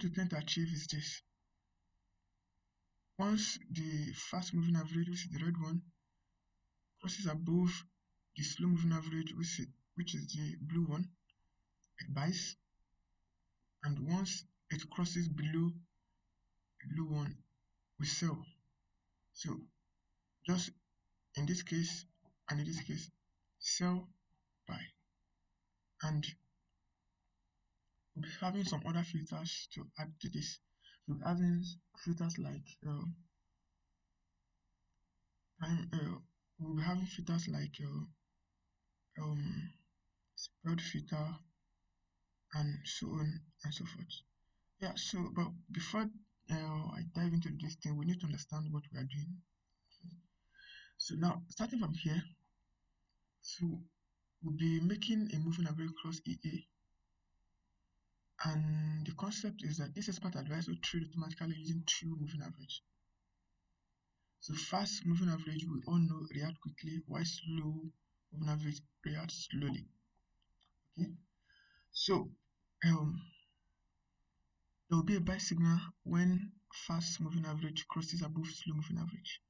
what we tend to achieve is this. Once the fast moving average, which is the red one, crosses above the slow moving average, which is the blue one, it buys. And once it crosses below the blue one, we sell. So just in this case and in this case, sell, buy. And we'll be having some other filters to add to this. So we're having filters like we'll be having filters like spread filter and so on and so forth. Yeah, so but before I dive into this thing, we need to understand what we are doing. So now, starting from here, so we'll be making a moving average cross EA, and the concept is that this expert advice will trade automatically using two moving average. So fast moving average, we all know, react quickly, while slow moving average reacts slowly. Okay, so there will be a buy signal when fast moving average crosses above slow moving average.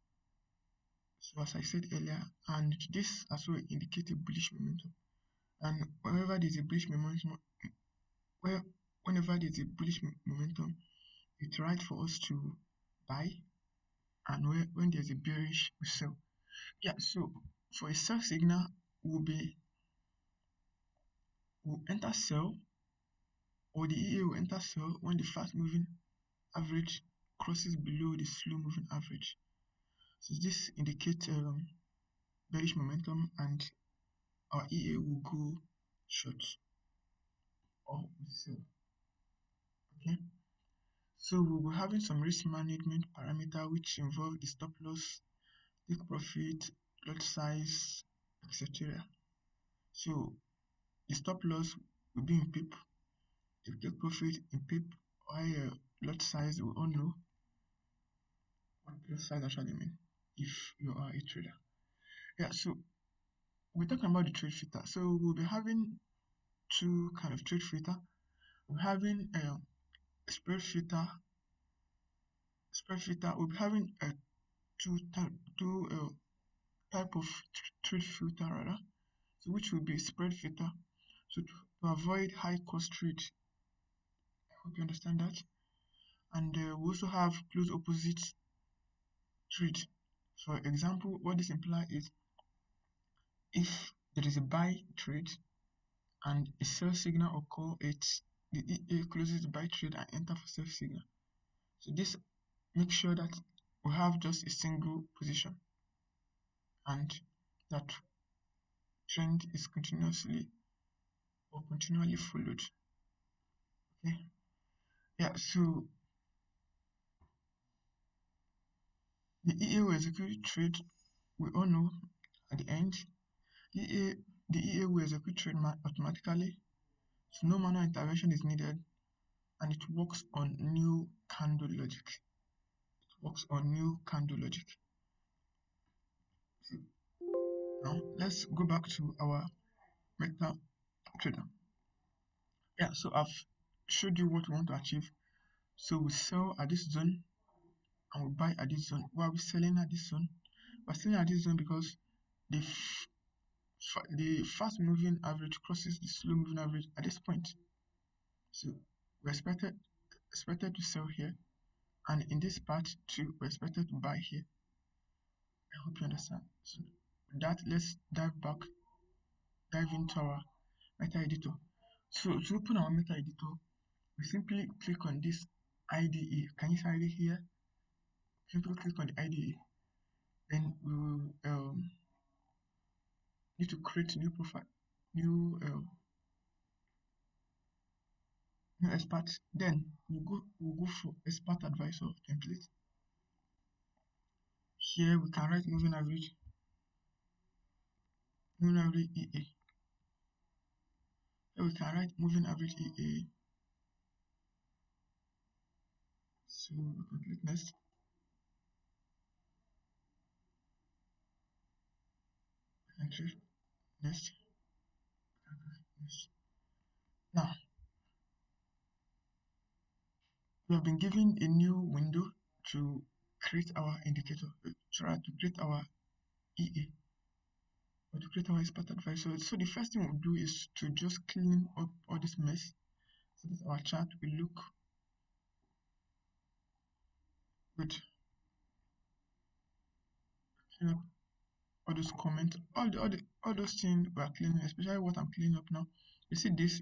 So as I said earlier, and this as well indicates a bullish momentum. And whenever there's a bullish momentum, it's right for us to buy, and when there's a bearish, we sell. Yeah, so for a sell signal, we'll enter sell, or the EA will enter sell when the fast moving average crosses below the slow moving average. So this indicates bearish momentum, and our EA will go short or sell. Okay, so we'll be having some risk management parameter which involve the stop loss, take profit, lot size, etc. So the stop loss will be in pip, the take profit in pip, while lot size we all know what lot size actually mean if you are a trader. Yeah, so we're talking about the trade filter. So we'll be having two kind of trade filter. We're having a spread filter. We'll be having two type of trade filter rather. So which will be spread filter. So to avoid high cost trade. I hope you understand that. And we also have close opposite trade. For example, what this implies is if there is a buy trade and a sell signal occur, the EA closes the buy trade and enter for sell signal. So this makes sure that we have just a single position and that trend is continually followed. Okay, yeah, so the EA will execute trade, we all know at the end. The EA will execute trade automatically, so no manual intervention is needed, and it works on new candle logic. Now let's go back to our meta trader. Yeah, so I've showed you what we want to achieve. So we sell at this zone and we buy at this zone. Why are we selling at this zone? We're selling at this zone because the fast moving average crosses the slow moving average at this point. So we're expected to sell here, and in this part too, we're expected to buy here. I hope you understand. So with that, let's dive into our meta editor. So to open our meta editor, we simply click on this IDE. Can you see IDE here? Simply click on the IDE. Then we will need to create a new profile, new expert. Then we'll go for expert advisor template. Here we can write moving average EA. Here we can write moving average EA. So we can click next. And click next. Now we have been given a new window to create our indicator, to create our EA, or to create our expert advisor. So the first thing we'll do is to just clean up all this mess so that our chart will look good. Clean up all those comments, all those things we are cleaning, especially what I'm cleaning up now. You see this,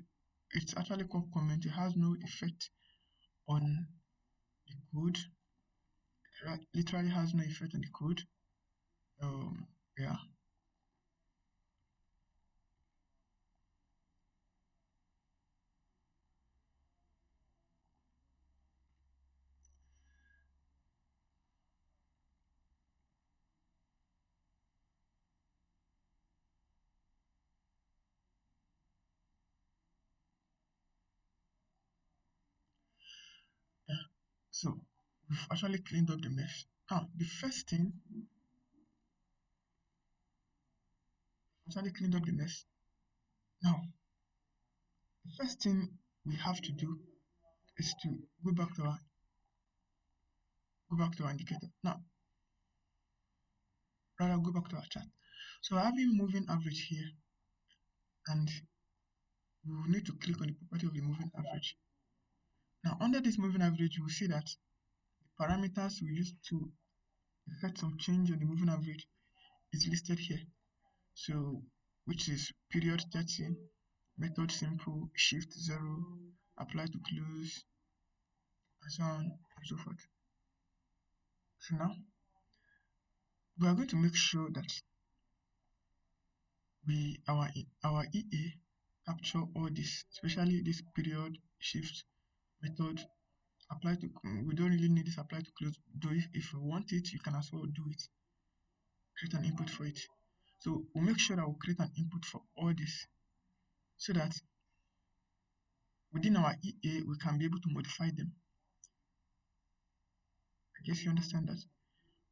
it's actually called comment. It has no effect on the code. It literally has no effect on the code. Yeah. Yeah. So we've actually cleaned up the mess. Now the first thing, actually cleaned up the mess. Now the first thing we have to do is to go back to our indicator. Now, rather go back to our chart. So having moving average here, and we will need to click on the property of the moving average. Now, under this moving average, you will see that the parameters we use to effect some change on the moving average is listed here. So, which is period 30, method simple, shift 0, apply to close, and so on and so forth. So now, we are going to make sure that our EA capture all this, especially this period, shift, method, apply to. We don't really need this apply to close. Do if you want it, you can as well do it. Create an input for it. So we'll make sure that we'll create an input for all this so that within our EA we can be able to modify them. I guess you understand that.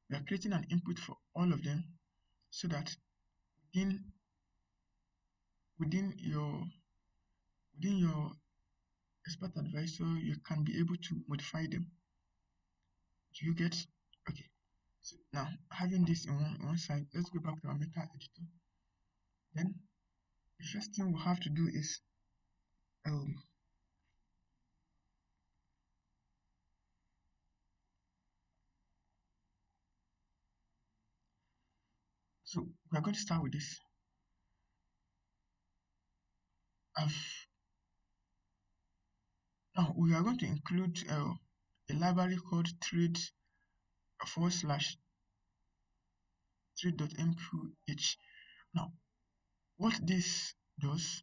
We are creating an input for all of them so that within within your within your expert advisor you can be able to modify them. Do you get? Okay. So now having this in one side, let's go back to our meta editor. Then the first thing we'll have to do is um so we're going to start with this. I've Now we are going to include a library called trade / trade.mqh. Now what this does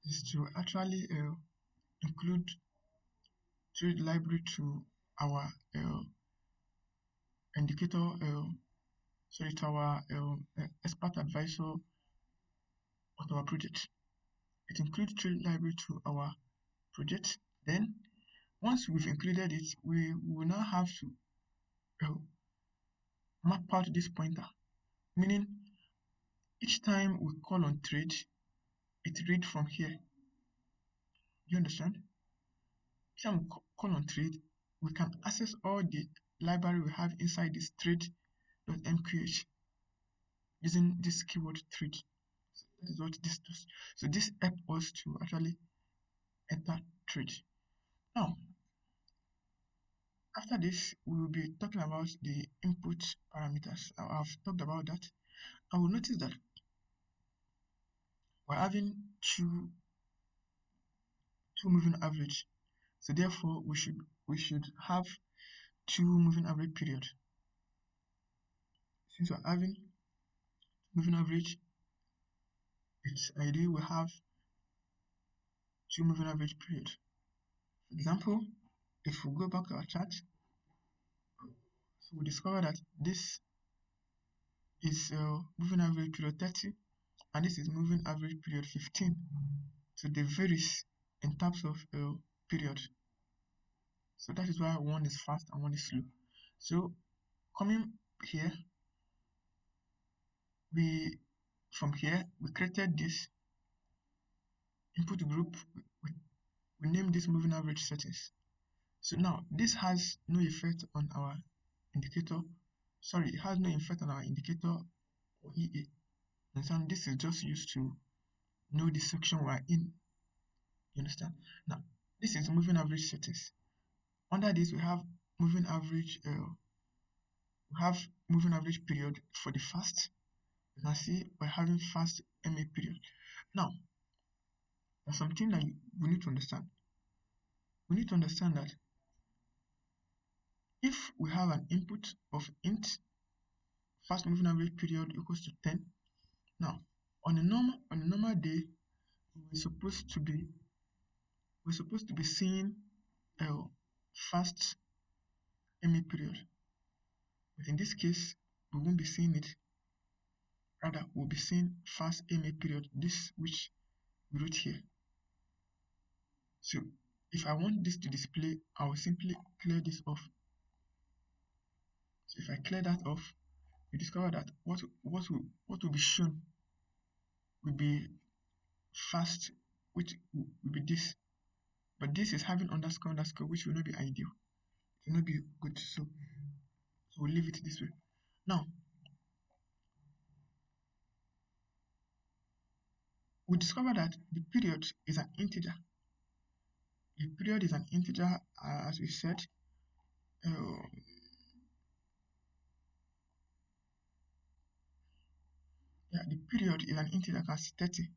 is to actually include trade library to our indicator, sorry, to our expert advisor of our project. It includes trade library to our project. Then once we've included it, we will now have to uh, map out this pointer, meaning each time we call on trade, it reads from here. Do you understand? Each time we call on trade, we can access all the library we have inside this trade.mqh using this keyword trade. So that is what this does. So this helps us to actually enter trade. Now, after this, we will be talking about the input parameters. I've talked about that. I will notice that we're having two moving average. So therefore, we should have two moving average period. Since we're having moving average, it's ideal we have two moving average period. For example, if we go back to our chart, so we discover that this is moving average period 30 and this is moving average period 15. So they varies in terms of period. So that is why one is fast and one is slow. So coming here, from here we created this input group. We named this moving average settings. So now this has no effect on our indicator. Sorry, it has no effect on our indicator or EA. Understand? This is just used to know the section we're in. You understand? Now, this is moving average settings. Under this, we have moving average. We have moving average period for the fast. You can see we're having fast MA period. Now, there's something that we need to understand. We need to understand that if we have an input of int fast moving average period equals to 10, now on a normal day, we're supposed to be seeing a fast MA period, but in this case, we won't be seeing it. Rather, we'll be seeing fast MA period, this which we wrote here. So if I want this to display, I will simply clear this off. So if I clear that off, you discover that what will be shown will be fast, which will be this. But this is having underscore, which will not be ideal. It will not be good. So we'll leave it this way. Now, we discover that the period is an integer. The period is an integer, as we said. The period is an integer. I can see 30.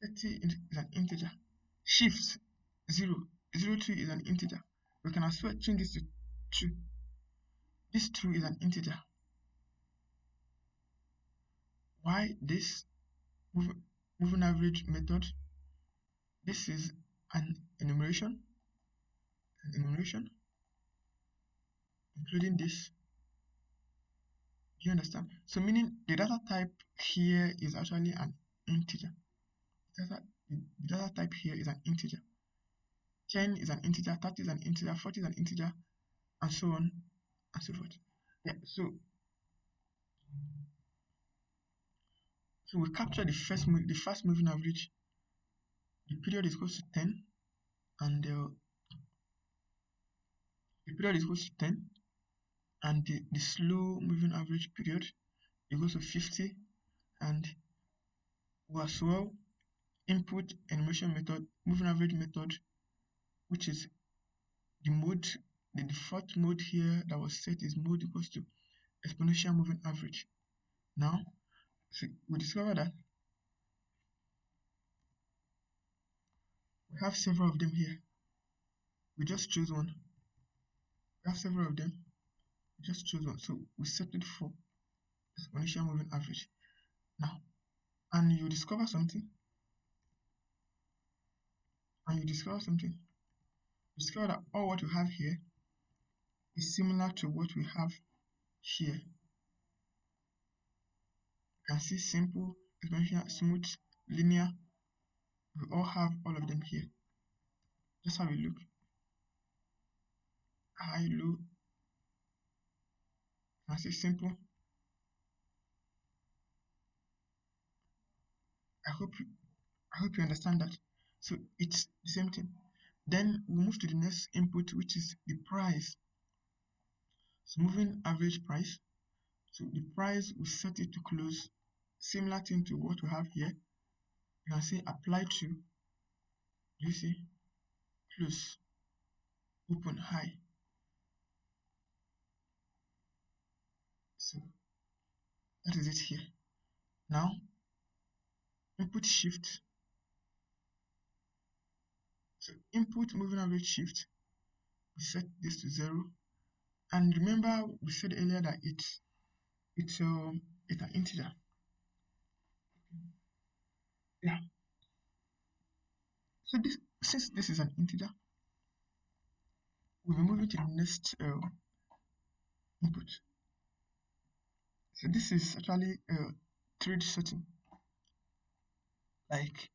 30 is an integer. Shift 0. 02 is an integer. We can as well change this to 2. This 2 is an integer. Why this moving average method? This is an enumeration, including this. Do you understand? So meaning the data type here is actually an integer. The data type here is an integer. 10 is an integer, 30 is an integer, 40 is an integer, and so on and so forth. Yeah, so we capture the fast moving average. The period is equal to 10, and the period is equal to 10, and the slow moving average period equals to 50, and we as well input enumeration method, moving average method, which is the mode, the default mode here that was set is mode equals to exponential moving average. Now, so we discover that we have several of them here. We just choose one. We have several of them. We just choose one. So we set it for exponential moving average. Now, and you discover something. You discover that all what you have here is similar to what we have here. You can see simple, exponential, smooth, linear. We all have all of them here. Just have a look. High, low. You can see simple. I hope you understand that. So it's the same thing. Then we move to the next input, which is the price. So moving average price. So the price, we set it to close, similar thing to what we have here. You can say apply to, you see, close, open, high. So that is it here. Now, input shift. So input moving average shift, we set this to 0. And remember, we said earlier that it's an integer. Yeah. So since this is an integer, we'll be moving to the next input. So this is actually a trade setting, like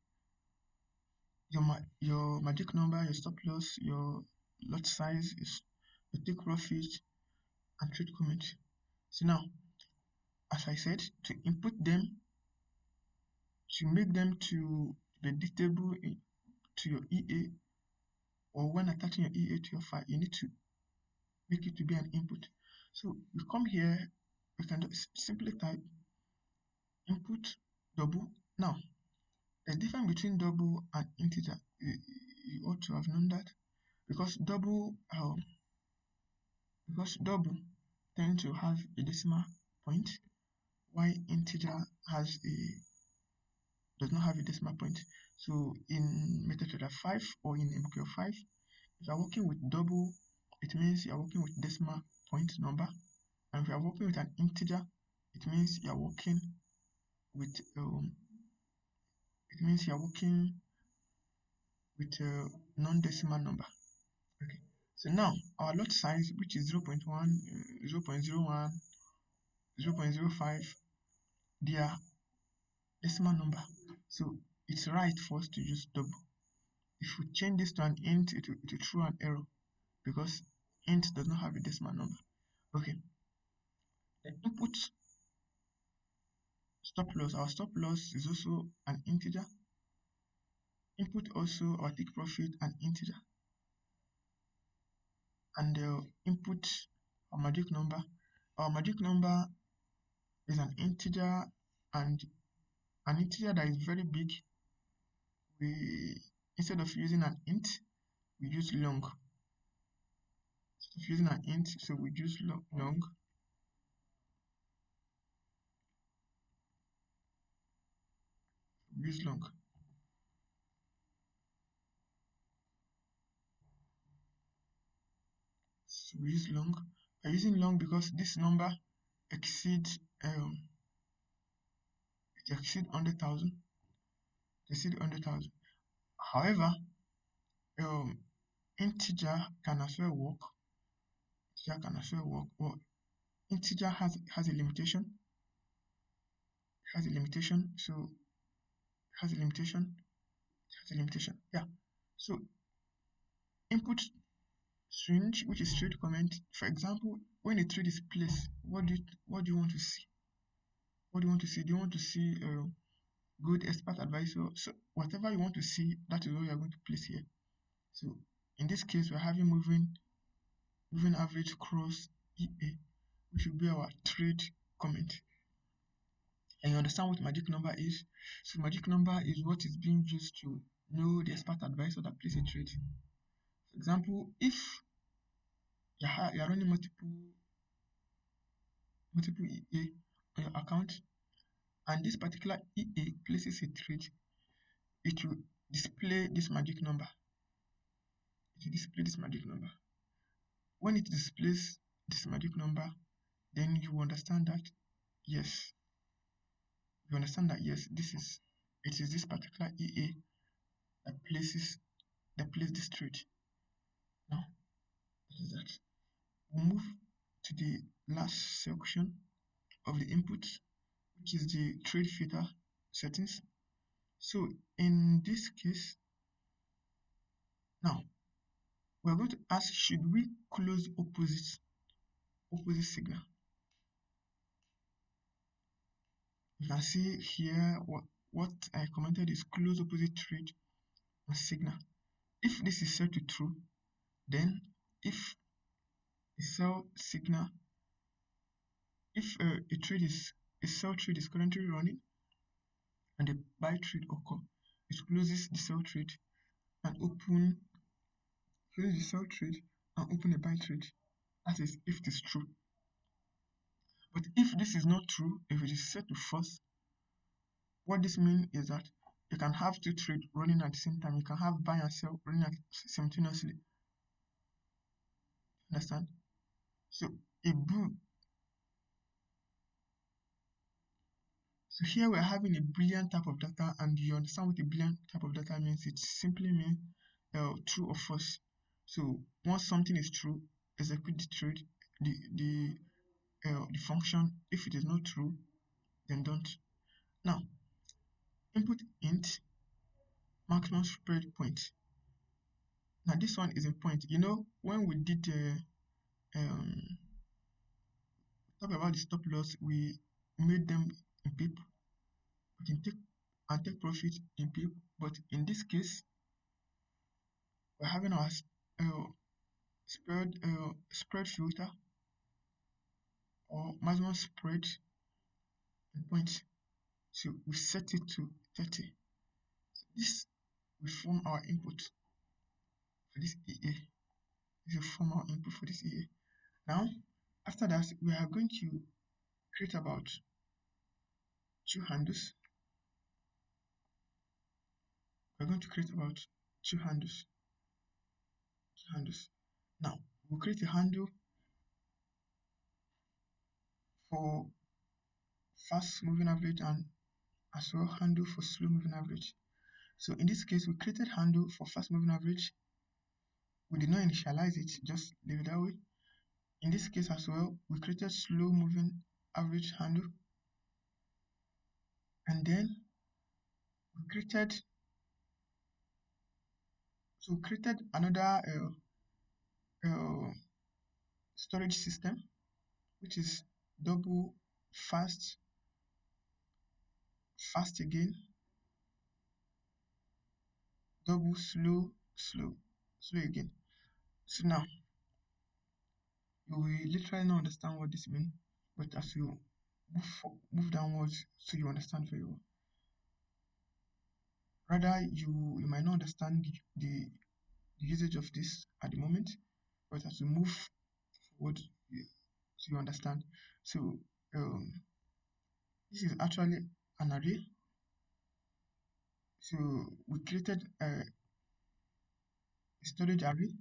your magic number, your stop loss, your lot size, your take profit, and trade comment. So now, as I said, to input them, to make them to predictable to your EA, or when attaching your EA to your file, you need to make it to be an input. So we come here, we can just simply type input double. Now, the difference between double and integer, you ought to have known that, because double tend to have a decimal point, while integer does not have a decimal point. So in MetaTrader 5 or in MQL5, if you are working with double, it means you are working with decimal point number, and if you are working with an integer, it means you are working with a non-decimal number. Okay. So now our lot size, which is 0.1, 0.01, 0.05, they are decimal number. So it's right for us to use double. If we change this to an int, it will throw an error because int does not have a decimal number. Okay. The input stop loss. Our stop loss is also an integer. Input also our take profit an integer. And the input our magic number. Our magic number is an integer, and an integer that is very big. We, instead of using an int, we use long. Instead of using an int, so we use long. We use long. So we use long. By using long because this number exceeds it exceeds 100,000. Exceed 100,000. However, integer can as well work. Integer can as well work. But integer has a limitation. It has a limitation. So it has a limitation. It has a limitation. Yeah. So input string, which is trade comment. For example, when a trade is placed, what do you want to see? What do you want to see? Do you want to see good expert advisor? So whatever you want to see, that is what you are going to place here. So in this case, we're having moving average cross EA, which will be our trade comment. And you understand what magic number is? So magic number is what is being used to know the expert advisor that places a trade. For example, if you are running multiple EA on your account, and this particular EA places a trade, it will display this magic number. It will display this magic number. When it displays this magic number, then you understand that yes, it is this particular EA that places this trade. Now, that is that. We'll move to the last section of the input, which is the trade filter settings. So in this case, now we're going to ask, should we close opposite signal? You can see here what I commented is close opposite trade and signal. If this is set to true, then if a sell signal, if a sell trade is currently running and a buy trade occur, it closes the sell trade and open a buy trade. That is if it is true. But if this is not true, if it is set to false, what this means is that you can have two trades running at the same time. You can have buy and sell running simultaneously. Understand? So a bull. So here we're having a Boolean type of data, and you understand what a Boolean type of data means. It simply means true or false. So once something is true, execute the trade, the function. If it is not true, then don't. Now, input int maximum spread point. Now this one is in point. You know, when we did talk about the stop loss, we made them in pip. We can take profit in pip, but in this case, we're having our spread filter or maximum spread point. So we set it to 30. This will form our input for this EA. This will form our input for this EA. Now, after that, we are going to create about two handles. We're going to create about two handles. Now, we'll create a handle for fast moving average and as well handle for slow moving average. So in this case, we created handle for fast moving average. We did not initialize it, just leave it that way. In this case as well, we created slow moving average handle, and then we created another uh, storage system, which is double fast again, double slow again. So now you will literally not understand what this means, but as you move downwards, so you understand very well. Rather, you might not understand the usage of this at the moment, but as you move forward, so you understand. So this is actually an array. So we created a storage array.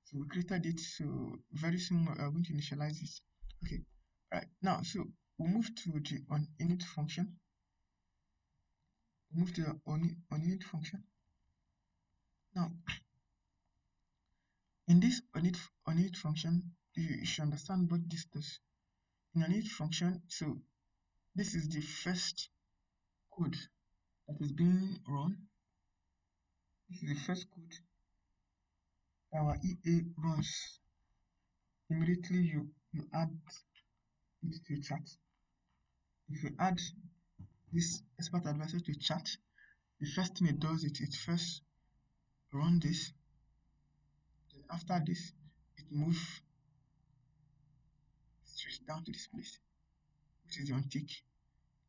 So we created it. So very soon we are going to initialize it. Okay. Right now, so we'll move to the init function. We'll move to the init function. Now, in this init function, you should understand what this does. In an init function, so this is the first code that is being run. This is the first code our EA runs. Immediately you add it to a chart. If you add this expert advisor to a chart, the first thing it does is it first run this. Then after this, it moves straight down to this place, which is the untick.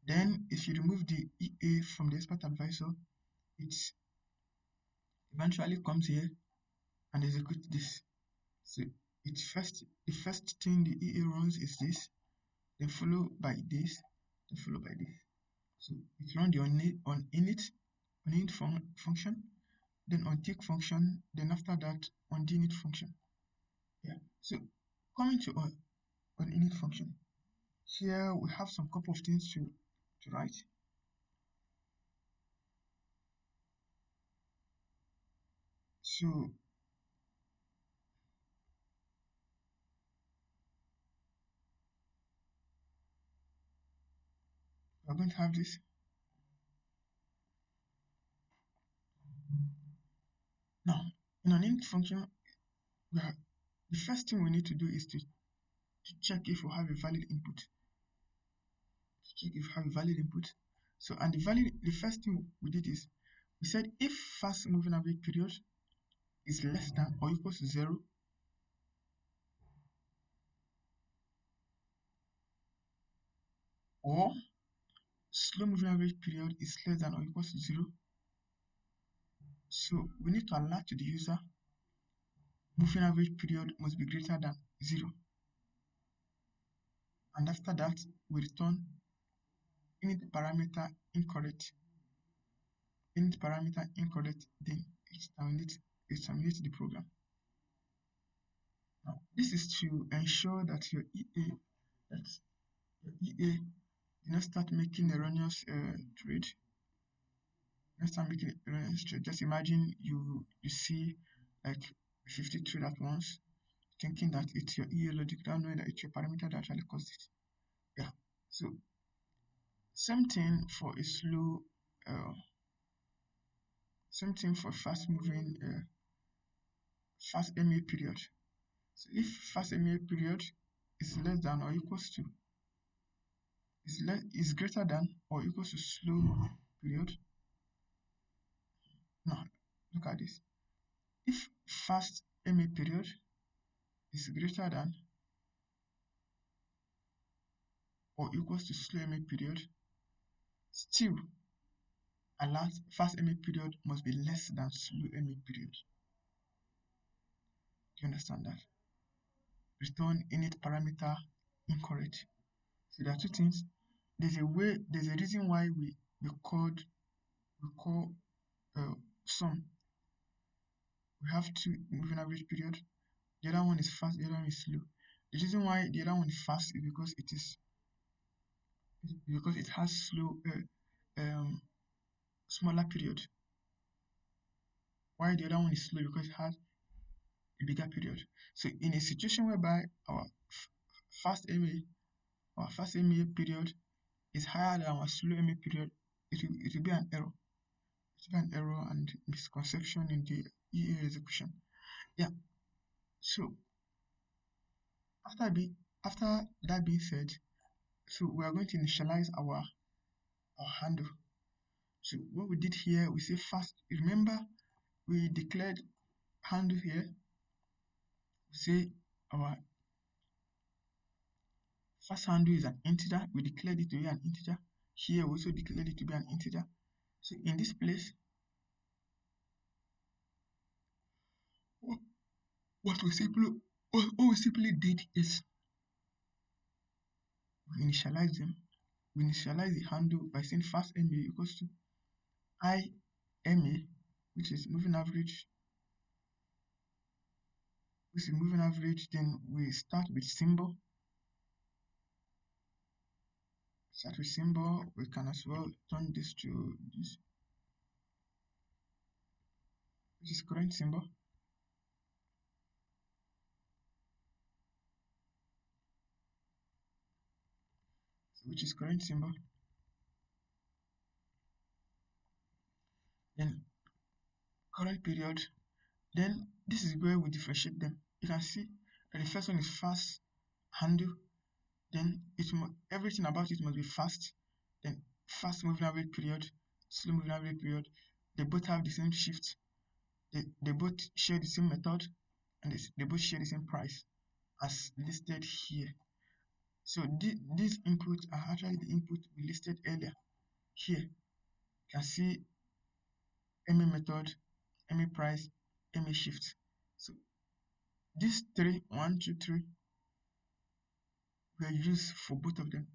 Then if you remove the EA from the expert advisor, it eventually comes here and executes this. So the first thing the EA runs is this, then followed by this, then followed by this. So it runs the on init function, then on take function, then after that on the init function. Yeah. So coming to on init function, here we have some couple of things to write. So we're going to have this. Now, in an init function, the first thing we need to do is to check if we have a valid input. So, and the first thing we did is we said if fast moving average period is less than or equals to 0, or slow moving average period is less than or equals to 0. So we need to alert to the user moving average period must be greater than 0. And after that, we return init parameter incorrect. Init parameter incorrect, then it terminates the program. Now, this is to ensure that your EA did not start making erroneous trade. Just imagine you see like 50 trade at once, thinking that it's your EA logic, without knowing that it's your parameter that actually caused it. Yeah. So same thing for a slow, same thing for fast moving, fast MA period. So if fast MA period is less than or equals to is greater than or equals to slow period. Now look at this. if fast MA period is greater than or equals to slow MA period, still alert fast MA period must be less than slow MA period. Do you understand that? Return init parameter incorrect. So there are two things. There's a reason why we call sum. We have two moving average period. The other one is fast, the other one is slow. The reason why the other one is fast is because it has smaller period. Why the other one is slow? Because it has a bigger period. So in a situation whereby our fast MA period is higher than our slow MA period, it will be an error. It will be an error and misconception in the EA execution. Yeah. So after that being said, so we are going to initialize our handle. So what we did here, we say fast. Remember, we declared handle here. We say our first handle is an integer. We declared it to be an integer. Here we also declared it to be an integer. So in this place, what we simply did is we initialize them. We initialize the handle by saying fast MA equals to IMA, which is moving average. Then we start with symbol. We can as well turn this to this, which is current symbol. Which is current symbol. Then current period. Then this is where we differentiate them. You can see that the first one is fast handle. Then everything about it must be fast. Then fast moving average period, slow moving average period. They both have the same shift. They both share the same method, and they both share the same price as listed here. So these inputs are actually the input we listed earlier. Here you can see MA method, MA price, MA shift. So these three, 1, 2, 3, were used for both of them.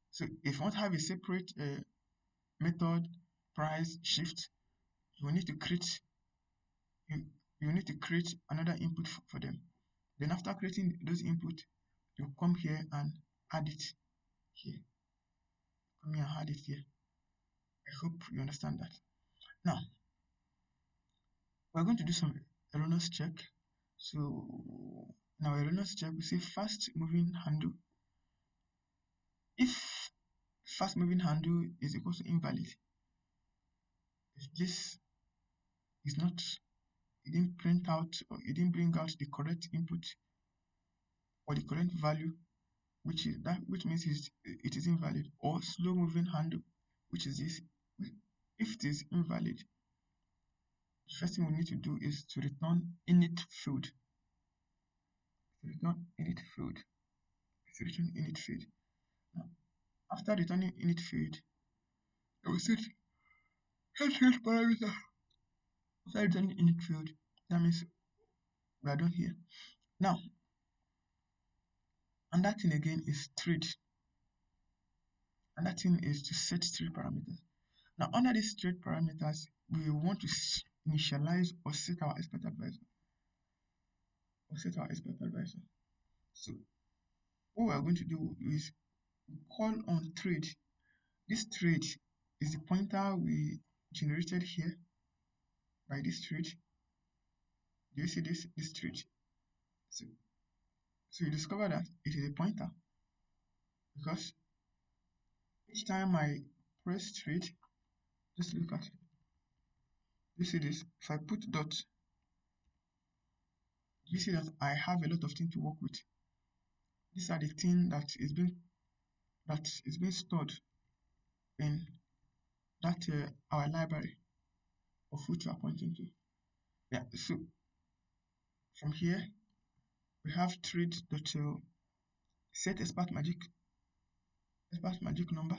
So if you want to have a separate method, price, shift, you need to create another input for them. Then after creating those input, you come here and add it here. Come here and add it here. I hope you understand that. Now, we're going to do some erroneous check. So now erroneous check, we say fast moving handle. If fast moving handle is equal to invalid, if this is not, it didn't print out or it didn't bring out the correct input or the correct value, which means it is invalid, or slow moving handle, which is this. If it is invalid, the first thing we need to do is to return init field. Now, after returning init field, I will set head parameter. After returning init field, that means we are done here. Now, and that thing again is trade. And that thing is to set trade parameters. Now, under these trade parameters, we want to initialize or set our expert advisor. So what we are going to do is call on trade. This trade is the pointer we generated here by this trade. Do you see this trade? So you discover that it is a pointer because each time I press trade, just look at it. You see this? If I put dot, you see that I have a lot of things to work with. These are the things that is being stored in that our library of which we are pointing to. Yeah, so from here we have trade dot set expert magic number.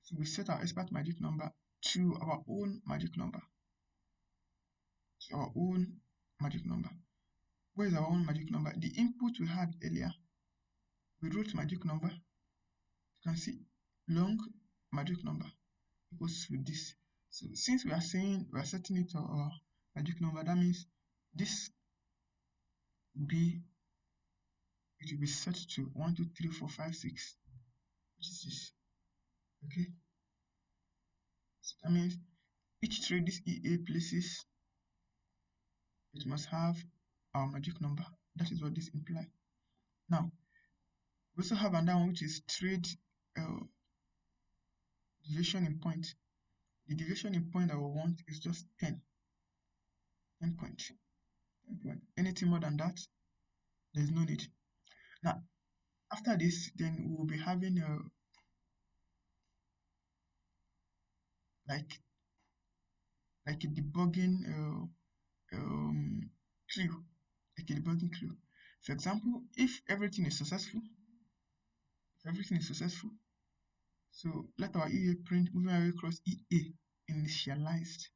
So we set our expert magic number to our own magic number. To our own magic number. Where is our own magic number? The input we had earlier, we wrote magic number. You can see long magic number equals to this. So since we are saying we are setting it to our magic number, that means this will be it will be set to 1, 2, 3, 4, 5, 6, which is this. Okay. So that means each trade this EA places, it must have our magic number. That is what this implies. Now, we also have another one which is trade deviation in point. The deviation in point that we want is just 10. 10 point. 10 point. Anything more than that, there is no need. Now, after this, then we will be having like a debugging clue, like a debugging clue. For example, if everything is successful, so let our EA print moving away across EA initialized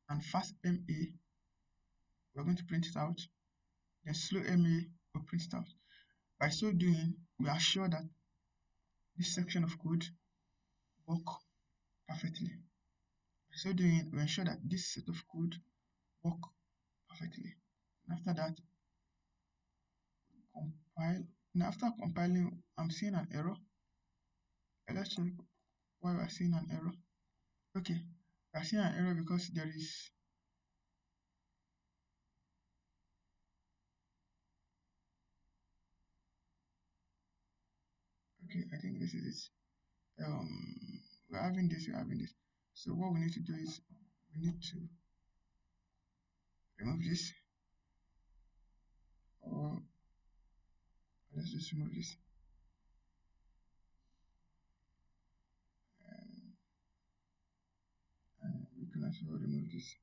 and fast MA, we're going to print it out. Then slow MA will print it out. By so doing, we are sure that this section of code work perfectly. By so doing, we ensure that this set of code work perfectly. And after that, compile. Now after compiling, I'm seeing an error. Let's check why we are seeing an error. Okay, we are seeing an error because there is okay, I think this is it. We're having this. So what we need to do is we need to remove this, or let's just remove this. And we can also remove this.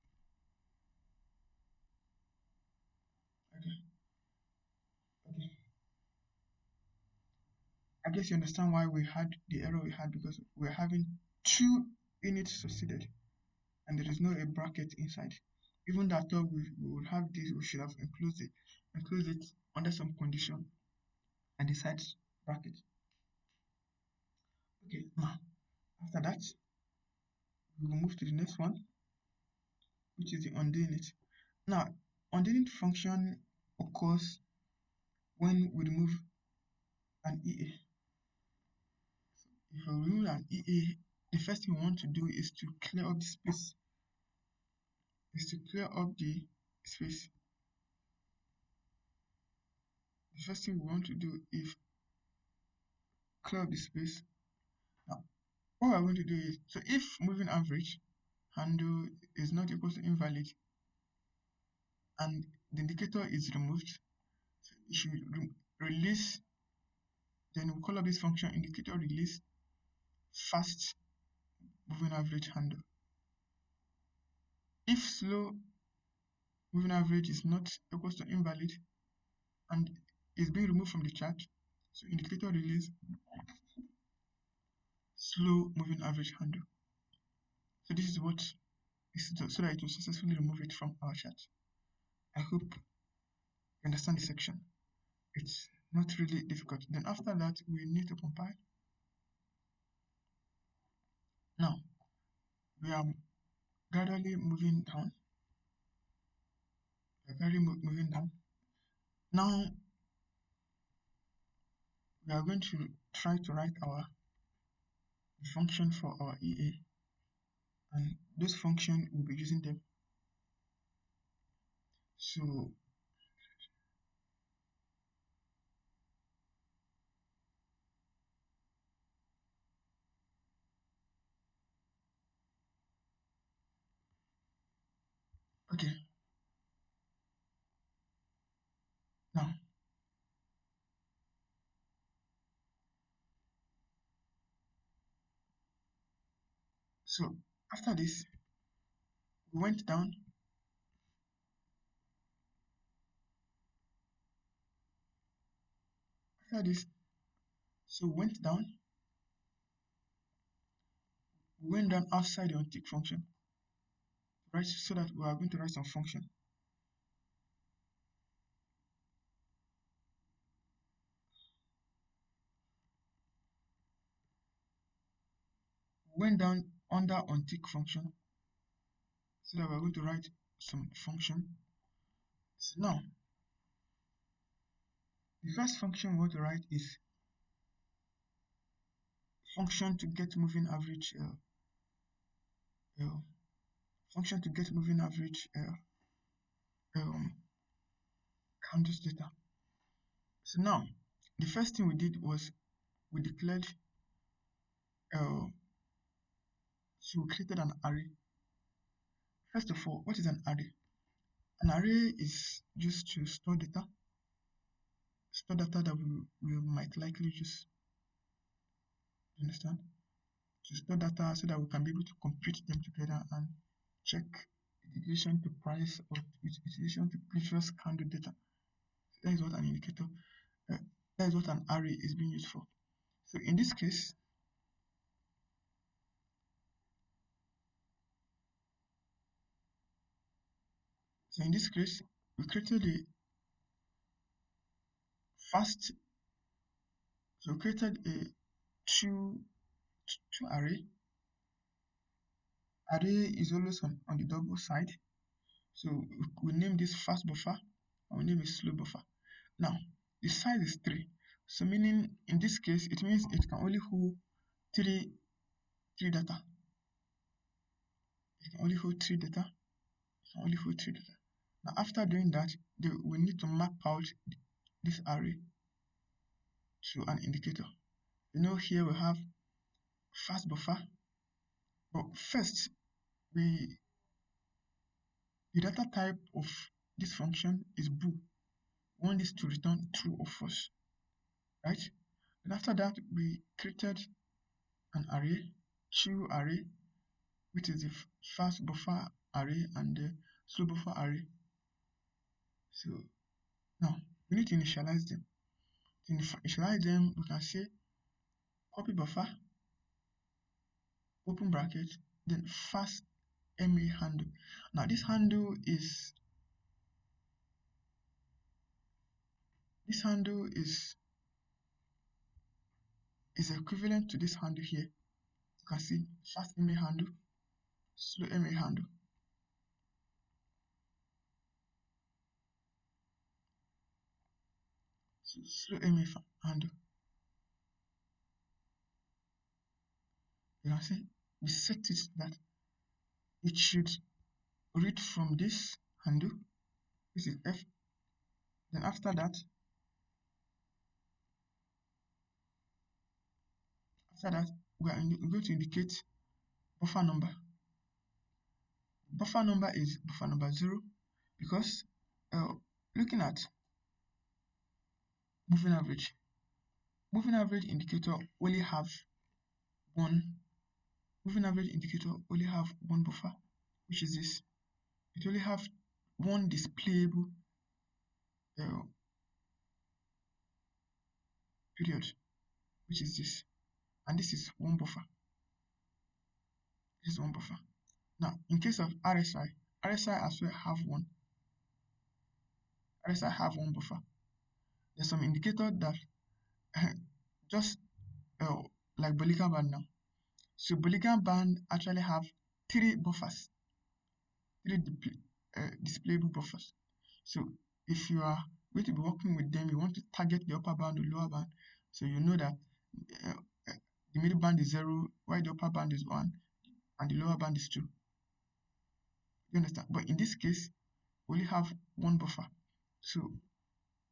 Okay. I guess you understand why we had the error we had, because we're having two units succeeded and there is no a bracket inside. Even that thought we would have this, we should have enclosed it under some condition and the side bracket. Okay, now after that we will move to the next one, which is the undoInit. Now, undoInit function occurs when we remove an EA. If we remove an EA, the first thing we want to do is to clear up the space. The first thing we want to do is clear up the space. Now, what we're going to do is, so if moving average handle is not equal to invalid and the indicator is removed, so it should release, then we'll call up this function indicator release fast moving average handle. If slow moving average is not equal to invalid and is being removed from the chart, so indicator release slow moving average handle. So this is what is so that it will successfully remove it from our chart. I hope you understand the section. It's not really difficult. Then after that, we need to compile. Now, we are gradually moving down. Now, we are going to try to write our function for our EA, and this function will be using them. So okay, now so After this, we went down. After this, so we went down. We went down outside the untick function, right? So that we are going to write some function. We went down under untick function, so that we are going to write some function. So now, the first function we want to write is function to get moving average. Function to get moving average candles data. So now, the first thing we did was we declared so we created an array. First of all, what is an array? An array is used to store data that we might likely use. You understand? To store data so that we can be able to compute them together and check its relation to price or its relation to previous candle data. That is what an indicator, that is what an array is being used for. So in this case, we created a fast, so we created a two array. Array is always on the double side. So we name this fast buffer and we name it slow buffer. Now, the size is 3. So meaning in this case, it means it can only hold three data. It can only hold three data. Now, after doing that, we need to map out this array to an indicator. Here we have fast buffer. But first, the data type of this function is bool. We want this to return true or false, right? And after that, we created an array, two array, which is the fast buffer array and the slow buffer array. So now we need to initialize them. To initialize them, we can say copy buffer, open bracket, then fast MA handle. Now this handle is equivalent to this handle here. You can see fast MA handle, slow MA handle. So slow MA handle. You can see we set it that it should read from this handle, which is F. Then after that, we are going to indicate buffer number. Buffer number is buffer number 0 because looking at moving average indicator only have one buffer, which is this. It only have one displayable period, which is this, and this is one buffer. This is one buffer. Now, in case of RSI as well have one. RSI have one buffer. There's some indicator that just like Bollinger Band now. So Bollinger Band actually have 3 buffers, 3 displayable buffers. So if you are going to be working with them, you want to target the upper band or lower band. So you know that the middle band is 0, while the upper band is 1, and the lower band is 2. You understand? But in this case, we only have one buffer. So,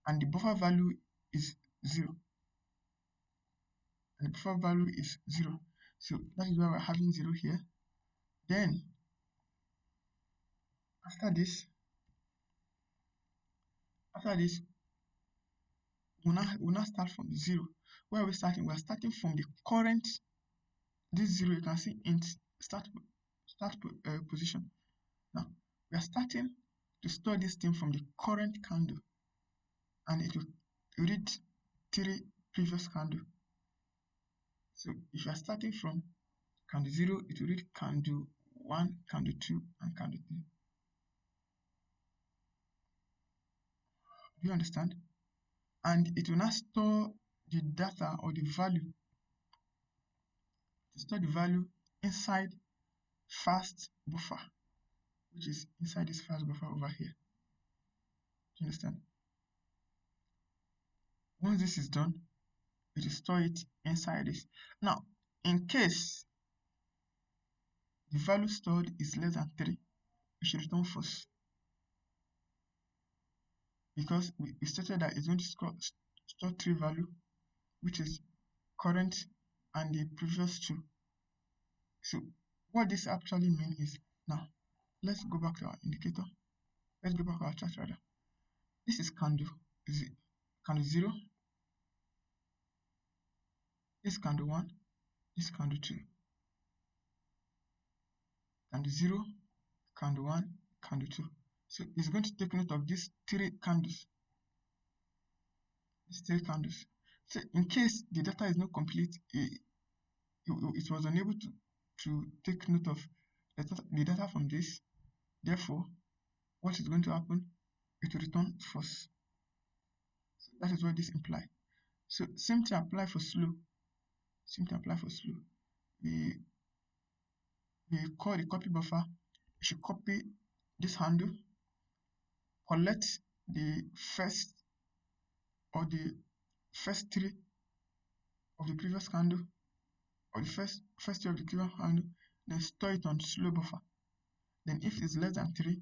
and the buffer value is 0. And the buffer value is 0. So that is why we're having 0 here. Then, after this, we'll now start from 0. Where are we starting? We're starting from the current, this 0, you can see int start position. Now we are starting to store this thing from the current candle, and it will read 3 previous candle. So if you are starting from candle 0, it will read candle 1, candle 2, and candle 3. Do you understand? And it will now store the data or the value, inside fast buffer, which is inside this fast buffer over here. Do you understand? Once this is done, it will store it inside this. Now, in case the value stored is less than 3, we should return false, because we stated that it's going to store 3 value, which is current and the previous 2. So what this actually means is, now let's go back to our indicator. Let's go back to our chart rather. This is candle 0, this candle 1, this candle 2, candle 0, candle 1, candle 2. So it's going to take note of these 3 candles. So in case the data is not complete, it was unable to take note of the data from this. Therefore, what is going to happen? It will return false. So that is what this implies. So same thing apply for slow. We call the copy buffer. We should copy this handle, collect the first 3 of the previous candle, or the first 3 of the previous candle, then store it on slow buffer. Then if it's less than 3,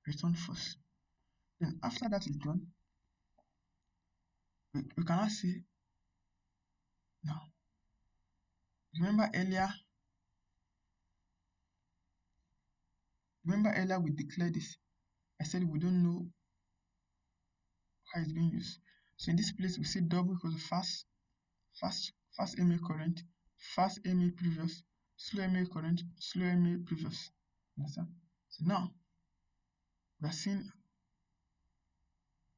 return false. Then after that is done, we can now say, now remember earlier we declared this. I said we don't know how it's being used. So in this place we say double equals to fast MA current, fast MA previous, slow MA current, slow MA previous. Understand? So now we are seeing,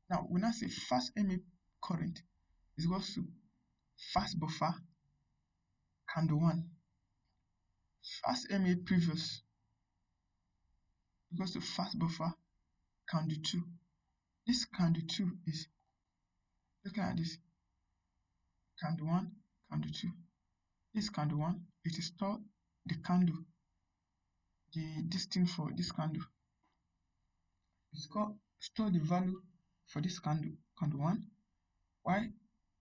now we now say fast MA current is equals to fast buffer candle 1, fast MA previous equals to fast buffer candle 2. This candle 2 is, looking at this, candle 1, candle 2. This candle 1, it is store the candle, this thing for this candle. It's called store the value for this candle 1. Why?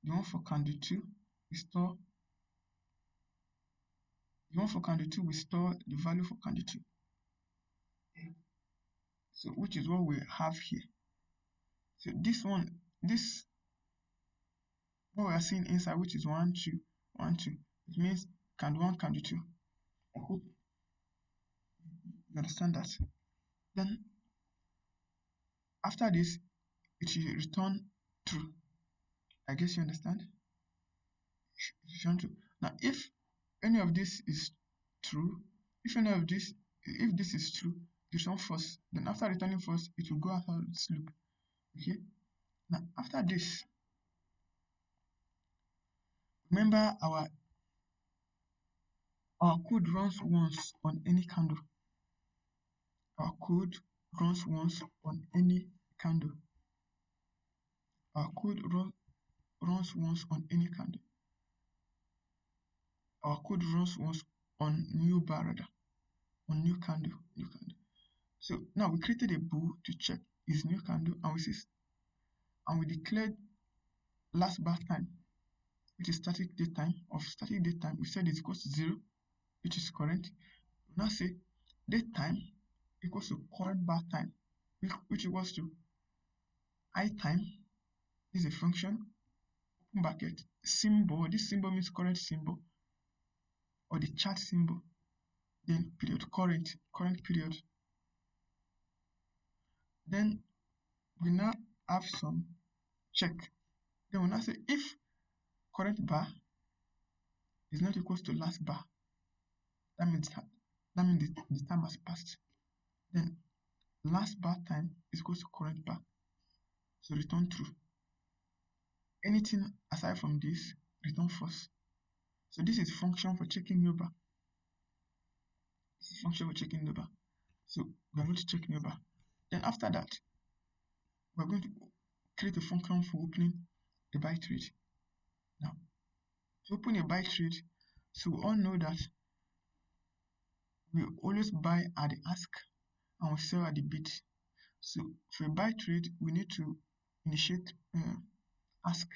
The one for candle 2, we store the value for candle 2. So which is what we have here. So what we are seeing inside, which is 1, 2, 1, 2, it means candle 1, candle 2. I hope you understand that. Then after this, it should return true. I guess you understand. Now if any of this is true, if this is true, return false. Then after returning false, it will go out of this loop. Okay. Now after this, remember our code runs once on any candle. Our code runs once on any candle. Our code runs once on any candle. Our code runs once on new bar rather, on new candle. So now we created a bool to check is new candle, and we declared last bar time, which is static date time. Of static date time, we said is equals to 0, which is current. We now say date time equals to current bar time, which equals to I time. This is a function, open bracket, symbol. This symbol means current symbol or the chart symbol. Then period, current period. Then we now have some check. Then we now say if current bar is not equals to last bar, that means That means the time has passed. Then last bar time is equal to current bar. So return true. Anything aside from this, return false. So this is function for checking no bar. This is function for checking no bar. So we're going to check no bar. Then after that, we're going to create a function for opening a buy trade. Now, to open a buy trade, so we all know that we always buy at the ask and we sell at the bid. So for a buy trade, we need to initiate ask.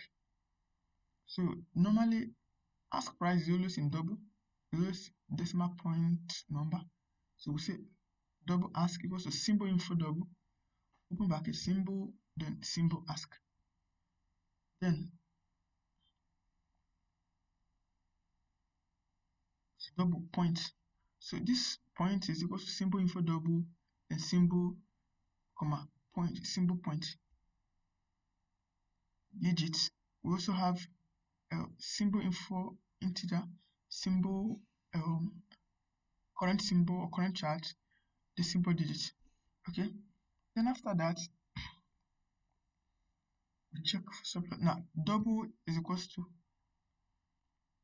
So normally ask price is always in double, always decimal point number. So we say double ask equals to symbol info double, open bracket symbol, then symbol ask. Then double point. So this point is equal to symbol info double, then symbol, comma, point, symbol point. Digits. We also have symbol info integer, symbol current symbol or current chart, the symbol digit. Okay. Then after that, we check for subplot. Now double is equals to,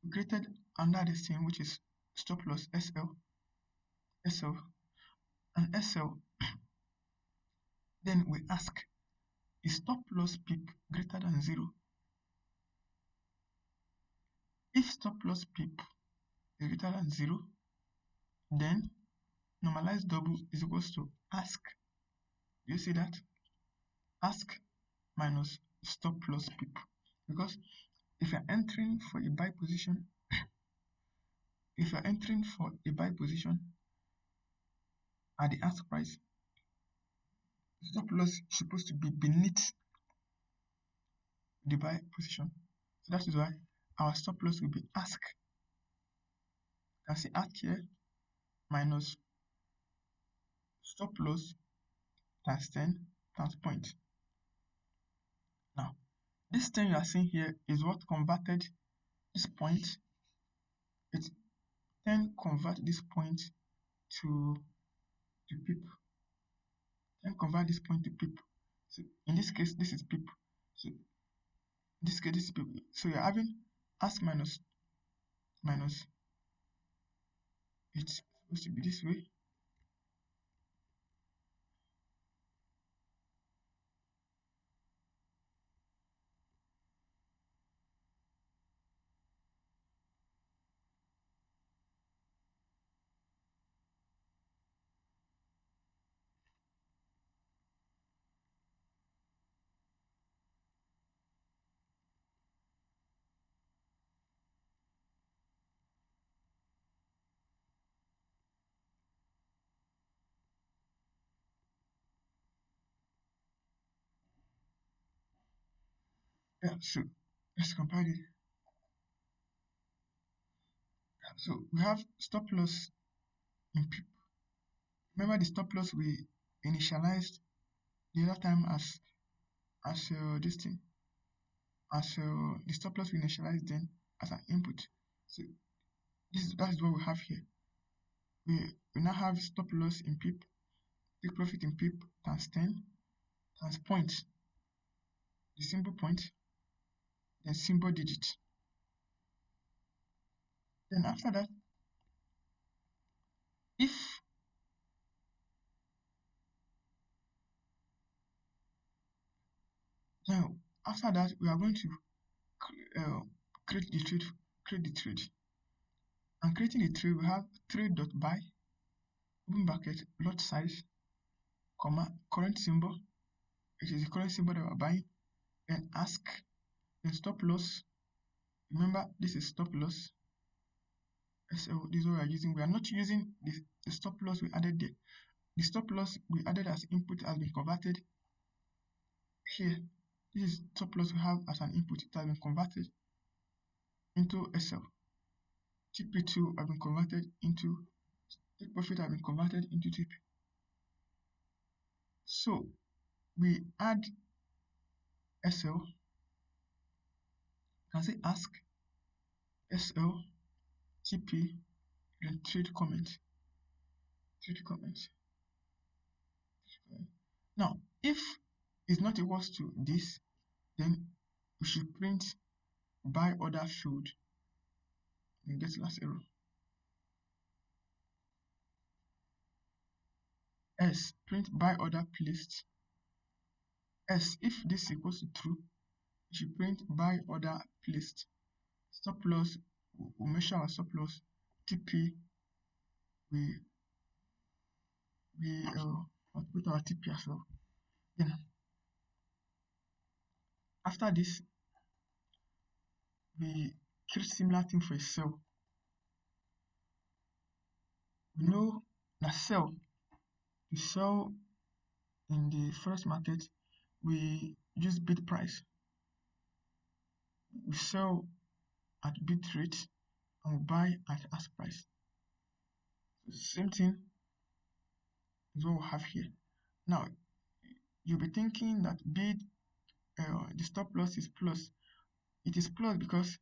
we created another thing which is stop loss SL and SL. Then we ask, is stop loss peak greater than 0? If stop loss peak is greater than 0, then normalized double is equals to ask. Do you see that? Ask minus stop loss peak. Because if you're entering for a buy position, at the ask price, stop loss is supposed to be beneath the buy position. So that is why our stop loss will be ask. You can see ask here minus stop loss times 10 times point. Now, this 10 you are seeing here is what converted this point. It's 10 convert this point to pip. 10 convert this point to pip. So in this case, this is pip. So in this case, this is pip. So you're having ask minus. It's supposed to be this way. Yeah, so let's compare it. So we have stop loss in pip. Remember the stop loss we initialized the other time as this thing, as the stop loss we initialized then as an input. So that's what we have here. We now have stop loss in pip, take profit in pip times 10 times point, the symbol point, then symbol digit. Then after that, if now after that we are going to create the trade. And creating the trade, we have trade.buy, open bracket, lot size, comma, current symbol, which is the current symbol that we're buying, then ask, then stop loss. Remember, this is stop loss. So this is what we are using. We are not using the stop loss we added there. The stop loss we added as input has been converted here. This is stop loss we have as an input. It has been converted into SL. TP2 has been converted into, take profit has been converted into TP. So we add SL, can say ask SL TP, then trade comment. Trade comment. Now, if it's not equals to this, then we should print buy order filled and get last error. S, print buy order placed. S, if this equals to true, we should print buy order placed. Stop loss, we'll measure our stop loss. TP, we put our TP as well. Then after this, we create similar thing for a sell. We know that sell, to sell in the forex market, we use bid price. We sell at bid rate and we buy at ask price. So same thing is what we have here. Now, you'll be thinking that bid, the stop loss is plus. It is plus because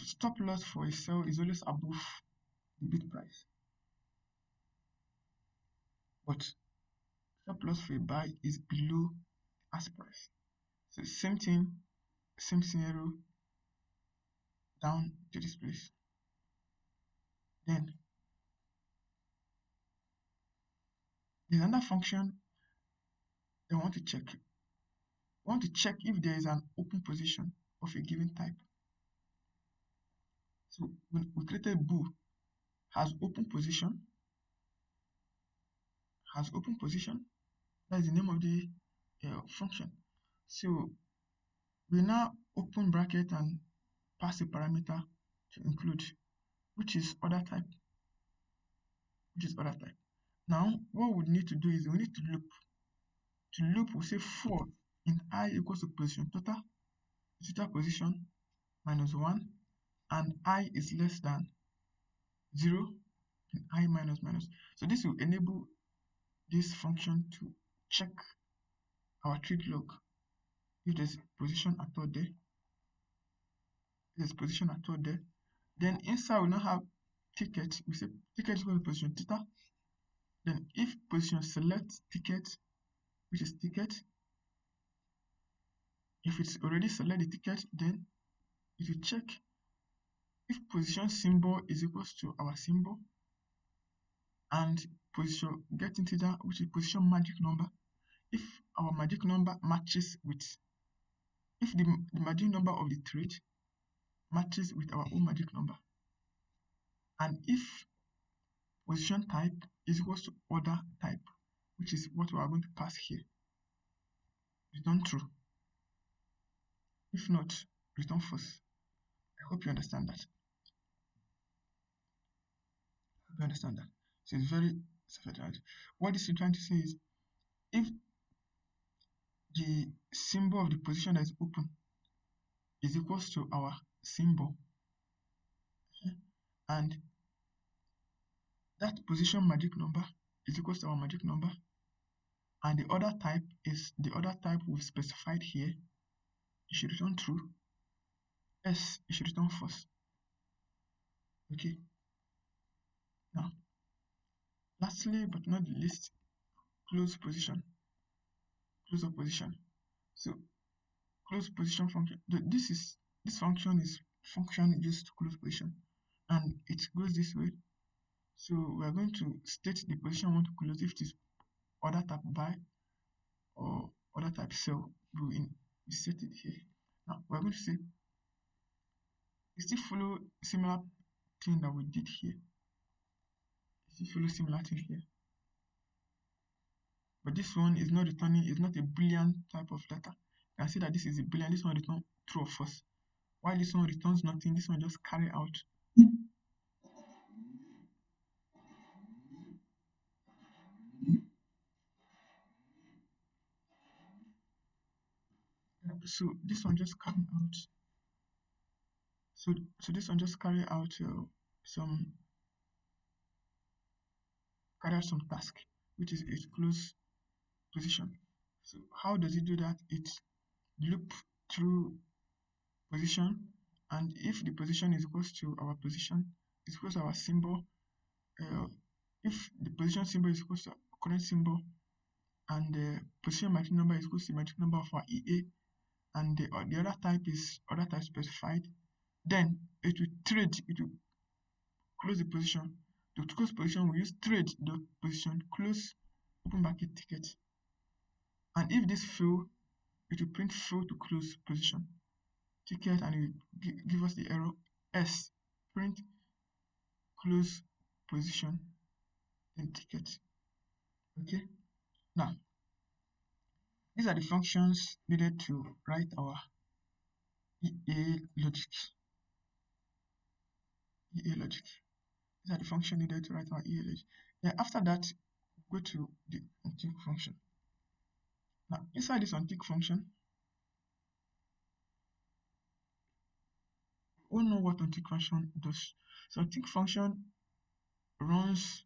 stop loss for a sell is always above the bid price. But stop loss for a buy is below ask price. So same thing, same scenario down to this place. Then there's another function I want to check. I want to check if there is an open position of a given type. So when we created bool has open position, that is the name of the function. So we now open bracket and pass a parameter to include, which is other type. Now what we need to do is we need to loop. To loop, we say for in I equals to position total position minus 1 and I is less than 0 and I minus. So this will enable this function to check our trade log if there's position at all there. Then inside we now have ticket. We say ticket equals to position theta. Then if position select ticket, which is ticket, if it's already select the ticket, then it will check if position symbol is equals to our symbol and position getting theta, which is position magic number. If our magic number matches with, if the magic number of the trade matches with our own magic number, and if position type is equals to order type, which is what we are going to pass here, return true. If not, return false. I hope you understand that. So it's very self-evident. What this is trying to say is, if the symbol of the position that is open is equals to our symbol, and that position magic number is equals to our magic number, and the other type is the other type we've specified here, it should return true. S, it should return false. Okay. Now, lastly but not the least, close position. So close position function. This function is function used to close position, and it goes this way. So we are going to state the position we want to close. If it is order type buy or order type sell, we set it here. Now we are going to say we still follow similar thing that we did here. But this one is not returning, it's not a Boolean type of data. You can see that this is a Boolean, this one returns true or false. While this one returns nothing, this one just carry out. So this one just carry out. So this one just carry out some task, which is its close position. So how does it do that? It loop through position, and if the position is equals to our position, is equals to our symbol, if the position symbol is equal to current symbol and the position matrix number is equal to the matrix number of our EA, and the other type is other type specified, then it will close the position. To close position, we use trade dot position close open bracket ticket. And if this fail, it will print fail to close position ticket, and it will give us the error S print close position then ticket. Okay, now these are the functions needed to write our EA logic. EA logic. These are the functions needed to write our EA logic. Then after that, go to the untick function. Now inside this untick function, we all know what untick function does. So untick function runs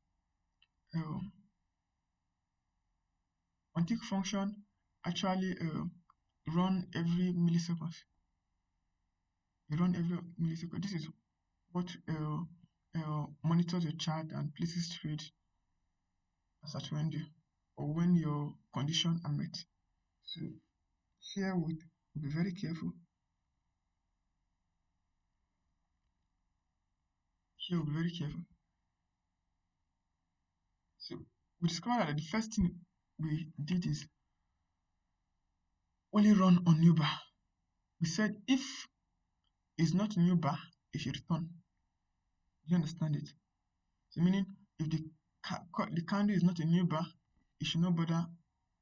untick function actually run every millisecond. You run every millisecond. This is what monitors your chart and places trade as at when your condition are met. So here we'll be very careful. Here we'll be very careful. So we discovered that the first thing we did is only run on new bar. We said if it's not new bar, it should return. Do you understand it? So meaning if the candle is not a new bar, it should not bother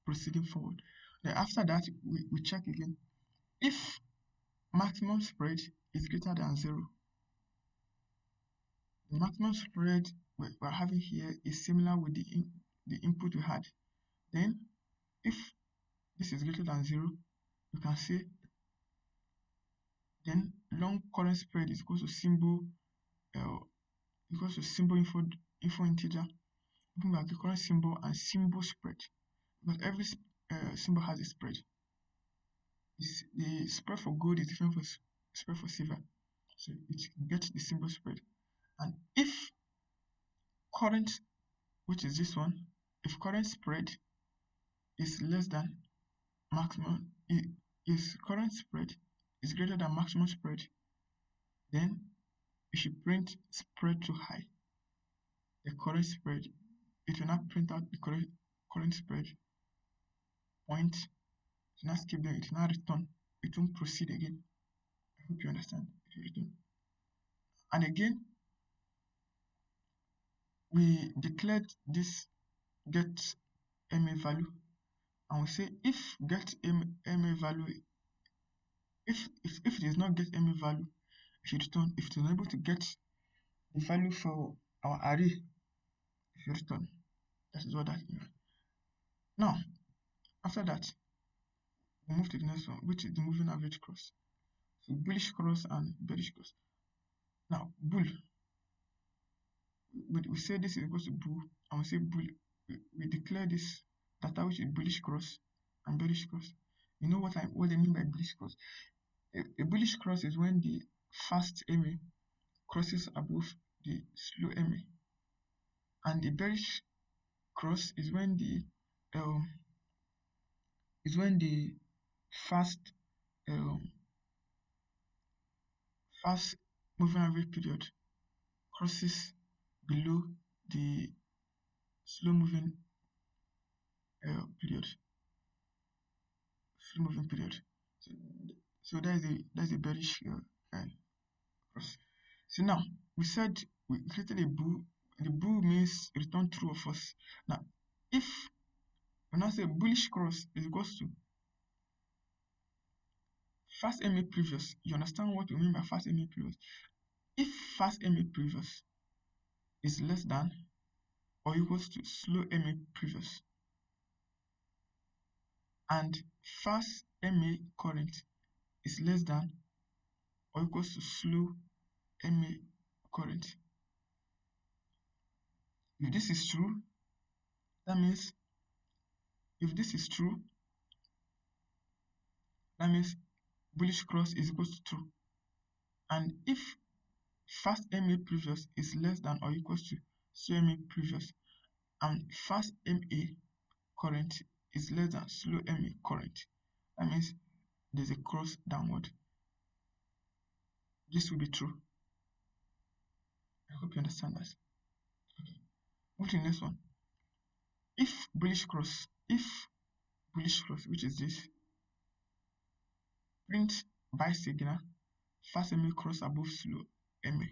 proceeding forward. Then after that, we check again. If maximum spread is greater than 0, the maximum spread we're having here is similar with the input we had. Then if this is greater than 0, you can say then long current spread is equal to symbol info integer open bracket current symbol and symbol spread, because every symbol has a spread. The spread for gold is different from spread for silver, so it gets the symbol spread. And if current, which is this one, if current spread is less than maximum, if current spread is greater than maximum spread, then you should print spread to high. The current spread, it will not print out the current spread point. It will not skip them, it will not return, it won't proceed again. I hope you understand. It will return. And again, we declared this get MA value, and we say if get MA value, if it is not get MA value, it should return. If it is unable to get the value for our array, it should return. That is what that means. Now, after that, we move to the next one, which is the moving average cross. So bullish cross and bearish cross. Now, bull, we say this is equal to bull, and we say bull, we declare this data which is bullish cross and bearish cross. You know what I mean by bullish cross? A bullish cross is when the fast MA crosses above the slow MA, and the bearish cross is when the fast moving average period crosses below the slow moving period. So that is a bearish cross. So now we said we created a bull. The bull means return true or false. Now if when I say bullish cross is equals to fast MA previous, you understand what we mean by fast MA previous. If fast MA previous is less than or equals to slow MA previous, and fast MA current is less than or equals to slow MA current. If this is true, that means bullish cross is equal to true. And if fast MA previous is less than or equals to slow MA previous, and fast MA current is less than slow MA current. That means there's a cross downward. This will be true. I hope you understand that. Okay. Move to the next one. If bullish cross, which is this, print buy signal, fast MA cross above slow MA.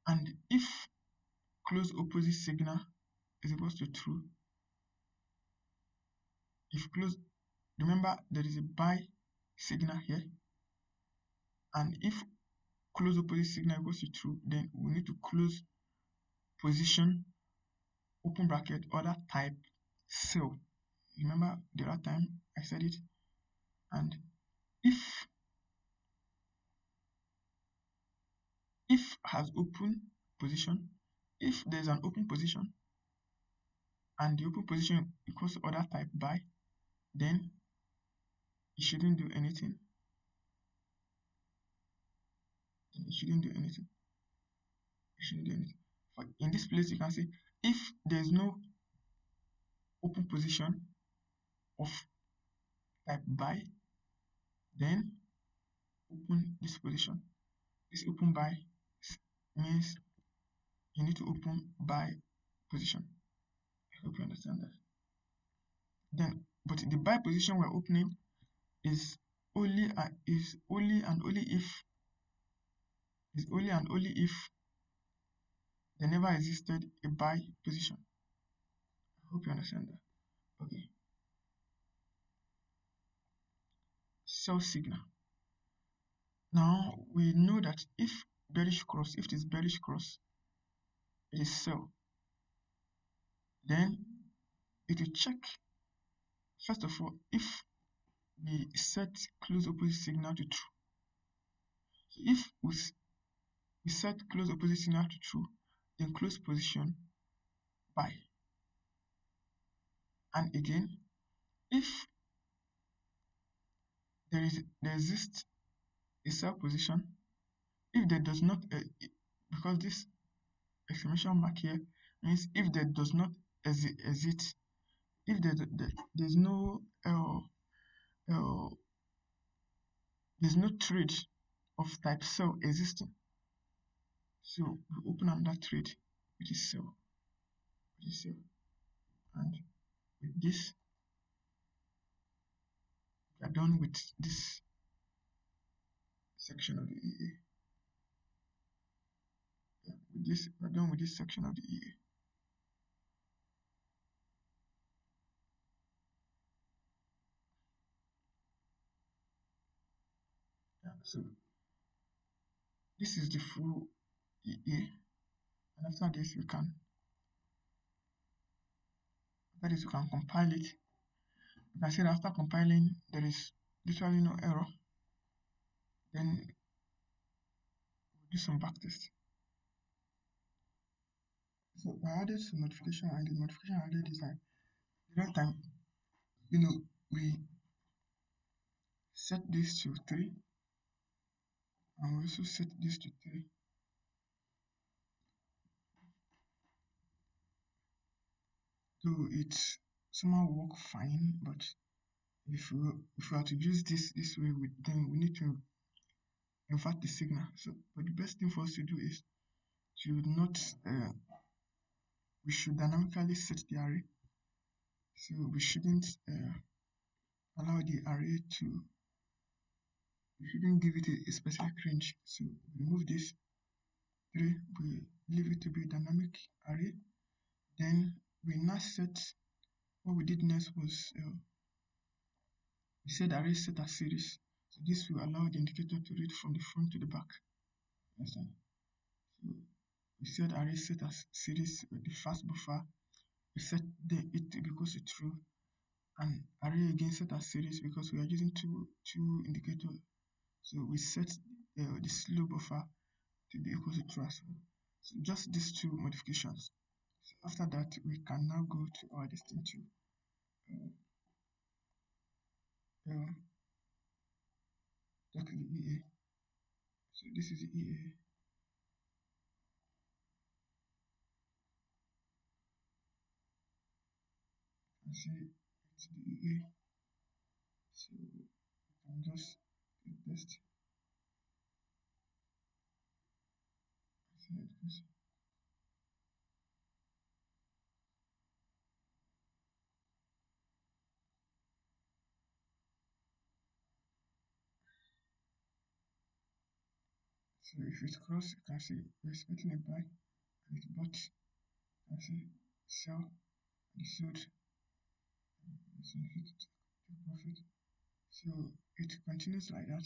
And if close opposite signal is equals to true, if close, remember there is a buy signal here, and if close opposite signal equals to true, then we need to close position, open bracket, other type, sell. Remember the other time I said it. And if has open position, if there's an open position and the open position equals to other type buy, then it shouldn't do anything. It shouldn't do anything. It shouldn't do anything. But in this place, you can see if there's no open position of type buy, then open this position. This open buy means you need to open buy position. I hope you understand that. Then, but the buy position we're opening is only and only if there never existed a buy position. I hope you understand that. Okay. Sell signal. Now we know that if it is bearish cross, it is sell. Then it will check, first of all, if we set close opposite signal to true. So if we set close opposite signal to true, then close position buy. And again, if there exists a sell position, if there does not, because this exclamation mark here means if there does not exist, if there's no trade of type sell existing, so we open another trade which is sell, and with this we are done with this section of the EA. With this, we're done with this section of the EA. So this is the full EA, and after this we can compile it. You can see that after compiling there is literally no error. Then we'll do some backtest. So I added some modification, and the modification I added is like the last time, we set this to 3, and we also set this to 3. So it's somehow work fine, but if we are to use this way, then we need to invert the signal. So, but the best thing for us to do is to not we should dynamically set the array. So we shouldn't allow the array to, we shouldn't give it a specific range. So we remove this 3, we leave it to be dynamic array. Then we now set, what we did next was we said array set as series. So this will allow the indicator to read from the front to the back. Understand? So we said array set as series with the fast buffer. We set it to be equal to true, and array again set as series because we are using two indicators. So we set the slow buffer to be equal to true as well. So just these two modifications. So after that, we can now go to our distinct check the EA. So this is the EA. see it's the EA. So you can just click paste. See how it goes. So if it cross, you can see we're expecting a buy and it bought. You can see sell and it sold. It's on hit take profit. So it continues like that.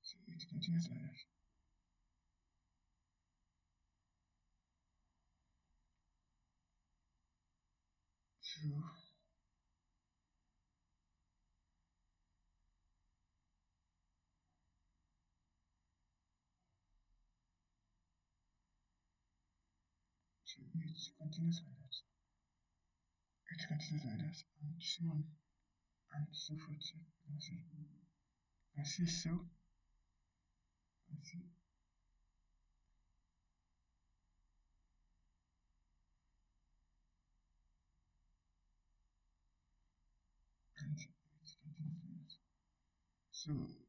So it continues like that. So it continues like that. It continues like that and so on and so forth. You can see sell. You can see and it continues like that. So